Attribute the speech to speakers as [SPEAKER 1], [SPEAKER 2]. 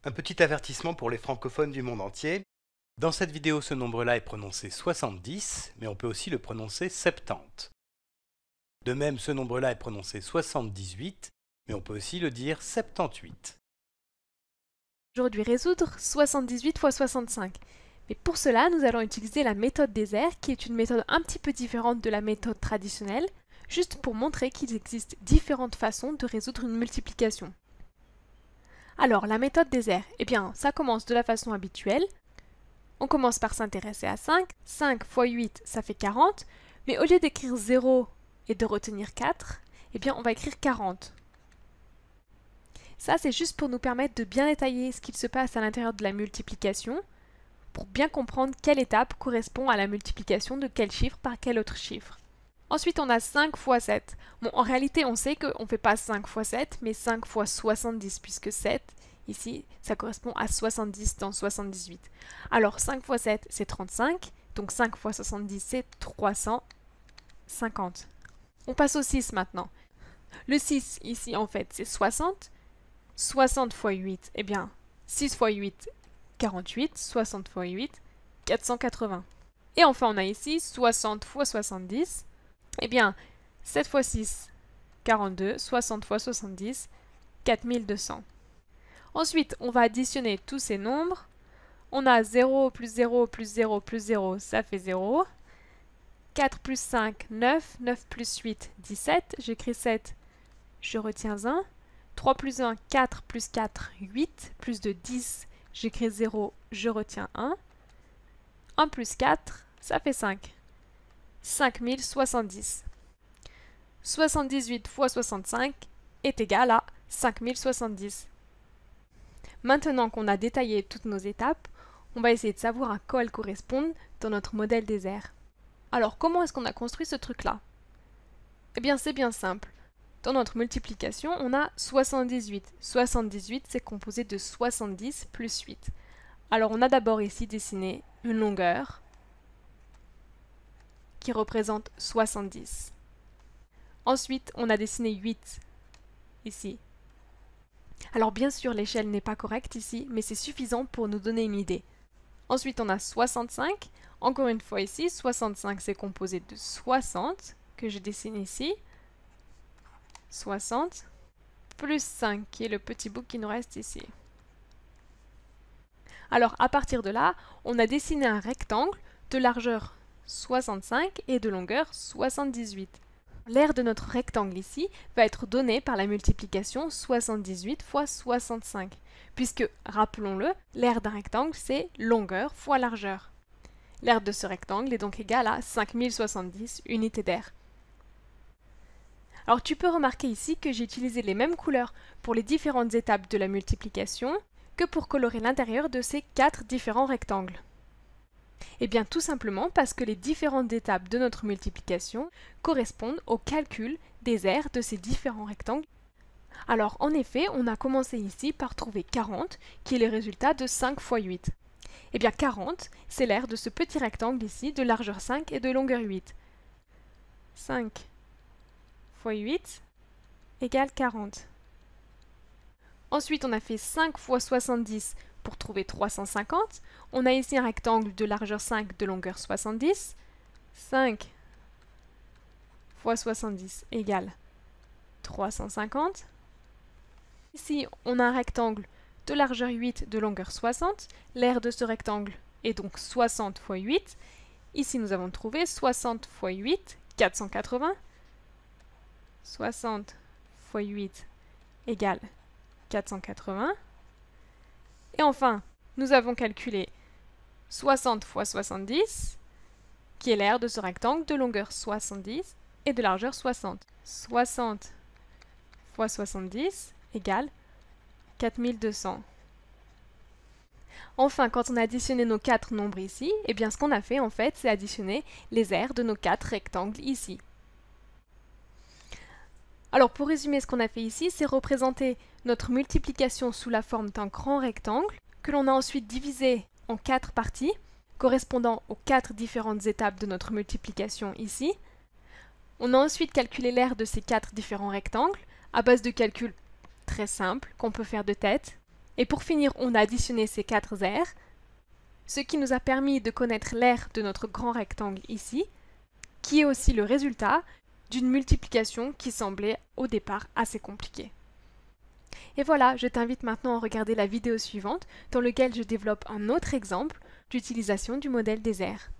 [SPEAKER 1] Un petit avertissement pour les francophones du monde entier. Dans cette vidéo, ce nombre-là est prononcé 70, mais on peut aussi le prononcer 70. De même, ce nombre-là est prononcé 78, mais on peut aussi le dire 78.
[SPEAKER 2] Aujourd'hui, résoudre 78 fois 65. Mais pour cela, nous allons utiliser la méthode des airs, qui est une méthode un petit peu différente de la méthode traditionnelle, juste pour montrer qu'il existe différentes façons de résoudre une multiplication. Alors, la méthode des airs, eh bien, ça commence de la façon habituelle. On commence par s'intéresser à 5. 5 fois 8, ça fait 40. Mais au lieu d'écrire 0 et de retenir 4, eh bien, on va écrire 40. Ça, c'est juste pour nous permettre de bien détailler ce qu'il se passe à l'intérieur de la multiplication, pour bien comprendre quelle étape correspond à la multiplication de quel chiffre par quel autre chiffre. Ensuite, on a 5 fois 7. Bon, en réalité, on sait qu'on ne fait pas 5 fois 7, mais 5 fois 70, puisque 7, ici, ça correspond à 70 dans 78. Alors, 5 fois 7, c'est 35, donc 5 fois 70, c'est 350. On passe au 6 maintenant. Le 6, ici, en fait, c'est 60. 60 fois 8, eh bien, 6 fois 8, 48. 60 fois 8, 480. Et enfin, on a ici 60 fois 70. Eh bien, 7 fois 6, 42, 60 fois 70, 4200. Ensuite, on va additionner tous ces nombres. On a 0 plus 0 plus 0 plus 0, ça fait 0. 4 plus 5, 9. 9 plus 8, 17. J'écris 7, je retiens 1. 3 plus 1, 4 plus 4, 8. Plus de 10, j'écris 0, je retiens 1. 1 plus 4, ça fait 5. 5070. 78 fois 65 est égal à 5070. Maintenant qu'on a détaillé toutes nos étapes, on va essayer de savoir à quoi elles correspondent dans notre modèle des airs. Alors, comment est-ce qu'on a construit ce truc-là? Eh bien, c'est bien simple. Dans notre multiplication, on a 78. 78, c'est composé de 70 plus 8. Alors, on a d'abord ici dessiné une longueur qui représente 70. Ensuite, on a dessiné 8 ici. Alors bien sûr, l'échelle n'est pas correcte ici, mais c'est suffisant pour nous donner une idée. Ensuite, on a 65. Encore une fois ici, 65 c'est composé de 60, que je dessine ici. 60, plus 5, qui est le petit bout qui nous reste ici. Alors, à partir de là, on a dessiné un rectangle de largeur 65 et de longueur 78. L'aire de notre rectangle ici va être donnée par la multiplication 78 fois 65, puisque, rappelons-le, l'aire d'un rectangle, c'est longueur fois largeur. L'aire de ce rectangle est donc égale à 5070 unités d'aire. Alors tu peux remarquer ici que j'ai utilisé les mêmes couleurs pour les différentes étapes de la multiplication que pour colorer l'intérieur de ces 4 différents rectangles. Eh bien tout simplement parce que les différentes étapes de notre multiplication correspondent au calcul des aires de ces différents rectangles. Alors en effet, on a commencé ici par trouver 40, qui est le résultat de 5 fois 8. Eh bien 40, c'est l'aire de ce petit rectangle ici de largeur 5 et de longueur 8. 5 fois 8 égale 40. Ensuite, on a fait 5 fois 70 pour trouver 350. On a ici un rectangle de largeur 5 de longueur 70. 5 fois 70 égale 350. Ici, on a un rectangle de largeur 8 de longueur 60. L'aire de ce rectangle est donc 60 fois 8. Ici, nous avons trouvé 60 fois 8, 480. 60 fois 8 égale 480. Et enfin, nous avons calculé 60 fois 70, qui est l'aire de ce rectangle de longueur 70 et de largeur 60. 60 fois 70 égale 4200. Enfin, quand on a additionné nos 4 nombres ici, eh bien ce qu'on a fait en fait, c'est additionner les aires de nos 4 rectangles ici. Alors pour résumer, ce qu'on a fait ici, c'est représenter notre multiplication sous la forme d'un grand rectangle que l'on a ensuite divisé en 4 parties, correspondant aux 4 différentes étapes de notre multiplication ici. On a ensuite calculé l'aire de ces 4 différents rectangles à base de calculs très simples qu'on peut faire de tête. Et pour finir, on a additionné ces 4 aires, ce qui nous a permis de connaître l'aire de notre grand rectangle ici, qui est aussi le résultat d'une multiplication qui semblait au départ assez compliquée. Et voilà, je t'invite maintenant à regarder la vidéo suivante dans laquelle je développe un autre exemple d'utilisation du modèle des aires.